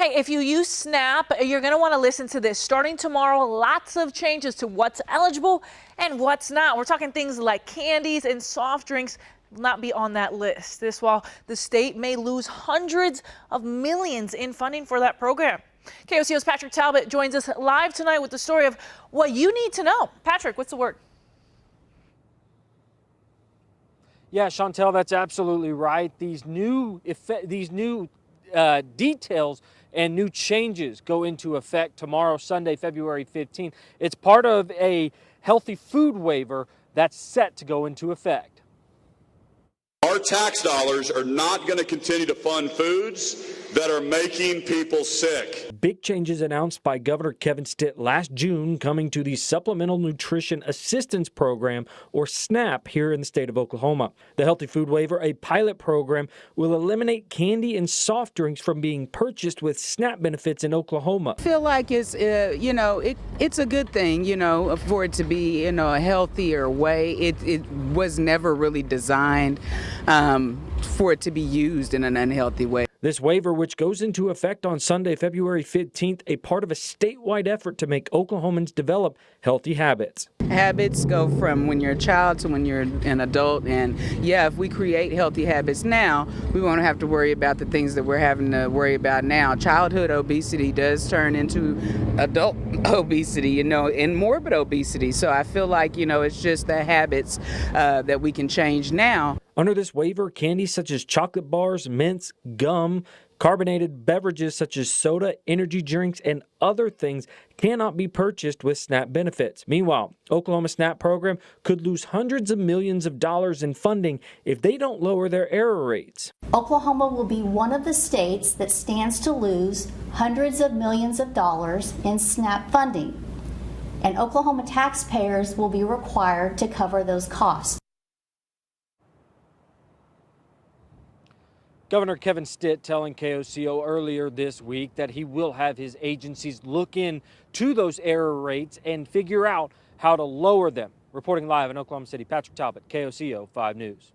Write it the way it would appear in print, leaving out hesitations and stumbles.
Hey, if you use SNAP, you're going to want to listen to this. Starting tomorrow, lots of changes to what's eligible and what's not. We're talking things like candies and soft drinks will not be on that list. This while the state may lose hundreds of millions in funding for that program. KOCO's Patrick Talbot joins us live tonight with the story of what you need to know. Patrick, what's the word? Yeah, Chantel, that's absolutely right. These new details and new changes go into effect tomorrow, Sunday, February 15th. It's part of a healthy food waiver that's set to go into effect. Our tax dollars are not going to continue to fund foods that are making people sick. Big changes announced by Governor Kevin Stitt last June coming to the Supplemental Nutrition Assistance Program, or SNAP, here in the state of Oklahoma. The Healthy Food Waiver, a pilot program, will eliminate candy and soft drinks from being purchased with SNAP benefits in Oklahoma. I feel like it's, it's a good thing, for it to be, a healthier way. It was never really designed for it to be used in an unhealthy way. This waiver, which goes into effect on Sunday, February 15th, a part of a statewide effort to make Oklahomans develop healthy habits. Habits go from when you're a child to when you're an adult. And yeah, if we create healthy habits now, we won't have to worry about the things that we're having to worry about now. Childhood obesity does turn into adult obesity, and morbid obesity. So I feel like, it's just the habits that we can change now. Under this waiver, candies such as chocolate bars, mints, gum, carbonated beverages such as soda, energy drinks, and other things cannot be purchased with SNAP benefits. Meanwhile, Oklahoma SNAP program could lose hundreds of millions of dollars in funding if they don't lower their error rates. Oklahoma will be one of the states that stands to lose hundreds of millions of dollars in SNAP funding, and Oklahoma taxpayers will be required to cover those costs. Governor Kevin Stitt telling KOCO earlier this week that he will have his agencies look into those error rates and figure out how to lower them. Reporting live in Oklahoma City, Patrick Talbot, KOCO 5 News.